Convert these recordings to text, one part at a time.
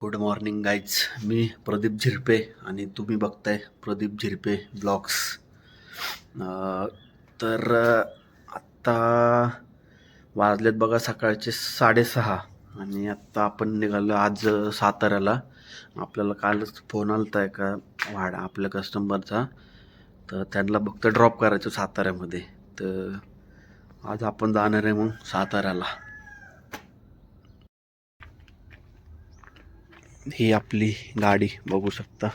Good morning guys. मी प्रदीप झिरपे आणि तुम्ही बघताय प्रदीप झिरपे ब्लॉग्स. तर आत्ता वाजलेत बघा सकाळचे 6:30 आणि आत्ता आपण निघालो आज साताऱ्याला. आपल्याला कालच फोन आला होता एका आपल्या कस्टमरचा, तर त्यांना फक्त ड्रॉप करायचं साताऱ्यामध्ये. तर आज आपण जाणार आहे मग साताऱ्याला. ही आपली गाडी बघू शकता,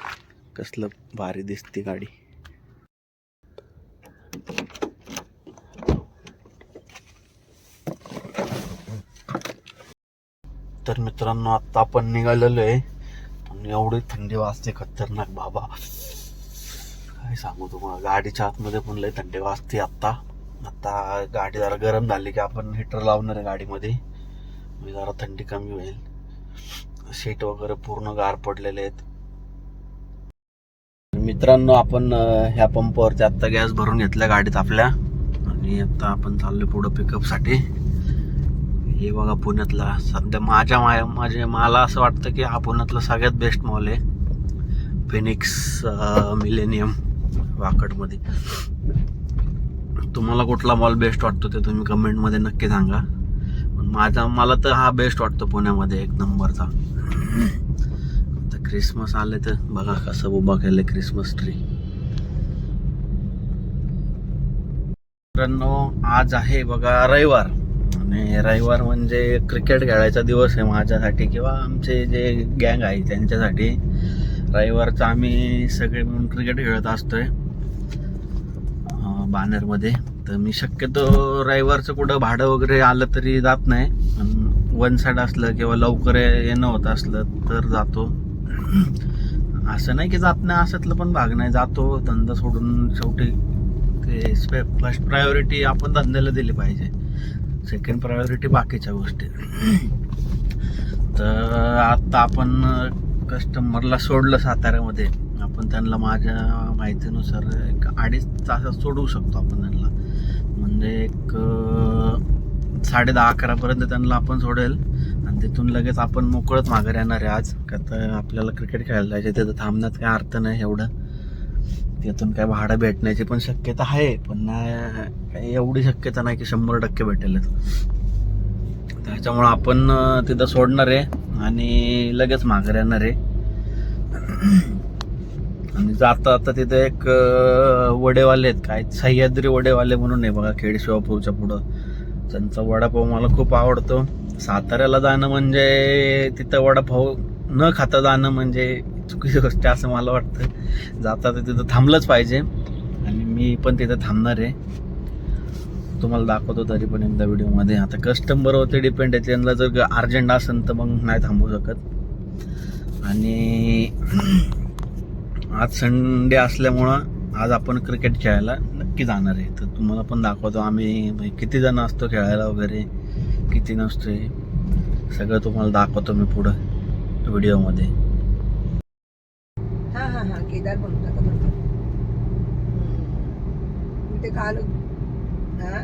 कसलं भारी दिसते गाडी. तर मित्रांनो आता आपण निघालेलो आहे आणि एवढी थंडी वाजते खतरनाक बाबा, काय सांगू तुम्हाला. गाडीच्या आतमध्ये पण लय थंडी वाजते. आता गाडी जरा गरम झाली की आपण हीटर लावणार आहे गाडीमध्ये, म्हणजे जरा थंडी कमी होईल. सीट वगैरे पूर्ण गार पडलेले आहेत. मित्रांनो आपण ह्या पंपावरती आत्ता गॅस भरून घेतल्या गाडीत आपल्या आणि आता आपण चाललोय पुढं पिकअपसाठी. हे बघा पुण्यातला सध्या मला असं वाटतं की हा पुण्यातला सगळ्यात बेस्ट मॉल आहे, फिनिक्स मिलेनियम वाकडमध्ये. तुम्हाला कुठला मॉल बेस्ट वाटतो ते तुम्ही कमेंटमध्ये नक्की सांगा. पण मला तर हा बेस्ट वाटतो पुण्यामध्ये, एक नंबरचा. आता क्रिसमस आले तर बघा कसं उभा केलंय क्रिसमस ट्री. मित्रांनो आज आहे बघा रविवार, आणि रविवार म्हणजे क्रिकेट खेळायचा दिवस आहे माझ्यासाठी किंवा आमचे जे गँग आहे त्यांच्यासाठी. रविवारचा आम्ही सगळे मिळून क्रिकेट खेळत असतोय बानेरमध्ये. तर मी शक्यतो रविवारचं कुठं भाडं वगैरे आलं तरी जात नाही, वन साईड असलं किंवा लवकर येणं होत असलं तर जातो. असं नाही की जात नाही, अशातलं पण भाग नाही, जातो. धंदा सोडून शेवटी ते फर्स्ट प्रायोरिटी आपण धंद्याला दिली पाहिजे, सेकंड प्रायोरिटी बाकीच्या गोष्टी. तर आता आपण कस्टमरला सोडलं साताऱ्यामध्ये. आपण त्यांना माझ्या माहितीनुसार एक 2.5 तासात सोडवू शकतो आपण त्यांना, म्हणजे एक 10:30-11 त्यांना आपण सोडेल आणि तिथून लगेच आपण मोकळत माघारी येणार आहे आज. का तर आपल्याला क्रिकेट खेळायला जायचं, तिथं थांबण्यात काय अर्थ नाही एवढं. तिथून काय भाडं भेटण्याची पण शक्यता आहे, पण काही एवढी शक्यता नाही की 100% भेटेल. त्याच्यामुळं आपण तिथं सोडणार आहे आणि लगेच माघारी येणार आहे. आणि जाता तिथे एक वडेवाले आहेत, काय सह्याद्री वडेवाले म्हणून आहे बघा, खेड शिवापूरच्या पुढं. त्यांचा वडापाव मला खूप आवडतो. साताऱ्याला जाणं म्हणजे तिथं वडापाव न खाता जाणं म्हणजे चुकीची गोष्ट असं मला वाटतं. जाता तर तिथं थांबलंच पाहिजे आणि मी पण तिथं थांबणार आहे. तुम्हाला दाखवतो तरी पण एकदा व्हिडिओमध्ये. आता कस्टमरवरती डिपेंड आहे, त्यांना जर अर्जंट असेल तर मग नाही थांबू शकत. आणि आज संडे असल्यामुळं आज आपण क्रिकेट खेळायला नक्की जाणार आहे. तर तुम्हाला पण दाखवतो आम्ही किती जण असतो खेळायला वगैरे, किती नसतोय, सगळं तुम्हाला दाखवतो मी पुढं व्हिडिओमध्ये. हा हा हा केदार बोलता का बरोबर. मी ते काल हा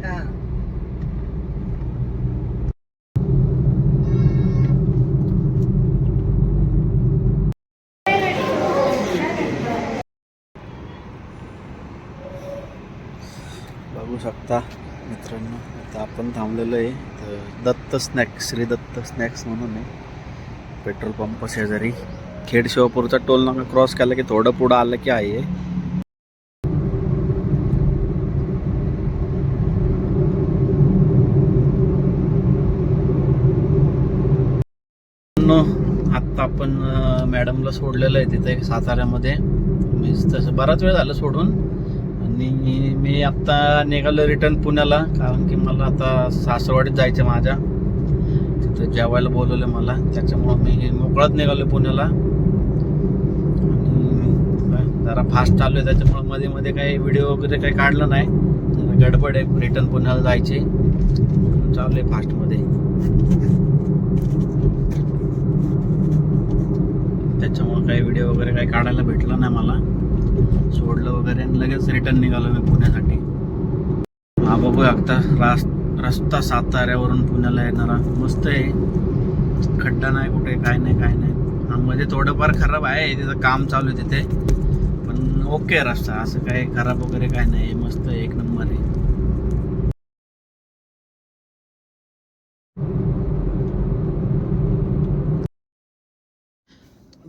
हा बघू शकता मित्रांनो, आता आपण थांबलेलो आहे तर दत्त स्नॅक्स, श्री दत्त स्नॅक्स म्हणून आहे, पेट्रोल पंप शेजारी. खेड शिवापूरचा टोल नाका क्रॉस केला की थोडं पुढं आलं की आहे. आत्ता आपण मॅडमला सोडलेलं आहे तिथे साताऱ्यामध्ये. मी तसं बराच वेळ झालं सोडून, आणि मी आत्ता निघालो रिटर्न पुण्याला, कारण की मला आता सासरवाडीत जायचं माझ्या. तिथं जेवायला बोलवलं मला, त्याच्यामुळं मी मोकळात निघालो पुण्याला. आणि जरा फास्ट चालू आहे, त्याच्यामुळं मध्ये मध्ये काही व्हिडिओ वगैरे काही काढलं नाही. जरा गडबड आहे, रिटर्न पुण्याला जायचे, चालू आहे फास्टमध्ये. त्याच्यामुळं काही व्हिडिओ वगैरे काही काढायला भेटला नाही मला. सोडलं वगैरे आणि लगेच रिटर्न निघालो मी पुण्यासाठी. हा बघू आता रस्ता साताऱ्यावरून पुण्याला येणारा मस्त आहे. खड्डा नाही कुठे, काय नाही काय नाही. हा मध्ये थोडंफार खराब आहे, तिथं काम चालू आहे तिथे, पण ओके रस्ता, असं काही खराब वगैरे काय नाही, मस्त आहे, एक नंबर आहे.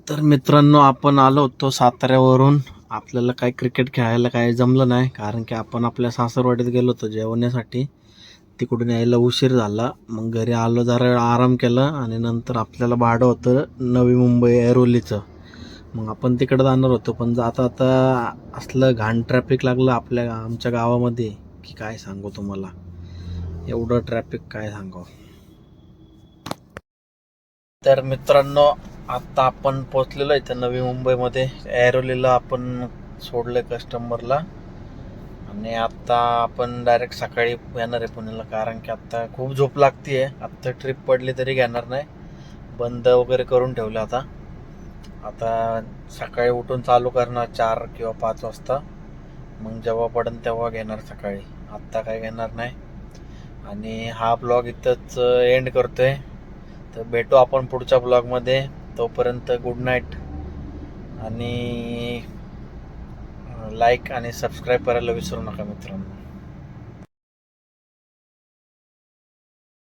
तर मित्रांनो, आपण आलो होतो साताऱ्यावरून. आपल्याला काय क्रिकेट खेळायला काय जमलं नाही, कारण की आपण आपल्या सासरवाडीत गेलो होतो जेवण्यासाठी. तिकडून यायला उशीर झाला, मग घरी आलो, जरा आराम केला आणि नंतर आपल्याला भाडं होतं नवी मुंबई ऐरोलीचं. मग आपण तिकडं जाणार होतो, पण जाता आता असलं घाण ट्रॅफिक लागलं आमच्या गावामध्ये की काय सांगू तुम्हाला. एवढं ट्रॅफिक काय सांगू. तर मित्रांनो, आता आपण पोचलेलो इथं नवी मुंबईमध्ये. ऐरोलीला आपण सोडलं कस्टमरला आणि आता आपण डायरेक्ट सकाळी येणार आहे पुण्याला, कारण की आता खूप झोप लागते आहे. आत्ता ट्रिप पडली तरी घेणार नाही, बंद वगैरे करून ठेवलं आता सकाळी उठून चालू करणार 4 किंवा 5 वाजता. मग जेव्हा पडेल तेव्हा घेणार सकाळी, आत्ता काय घेणार नाही. आणि हा ब्लॉग इथंच एंड करतोय. तर भेटू आपण पुढच्या ब्लॉगमध्ये. तोपर्यंत गुड नाईट आणि लाईक आणि सबस्क्राईब करायला विसरू नका मित्रांनो.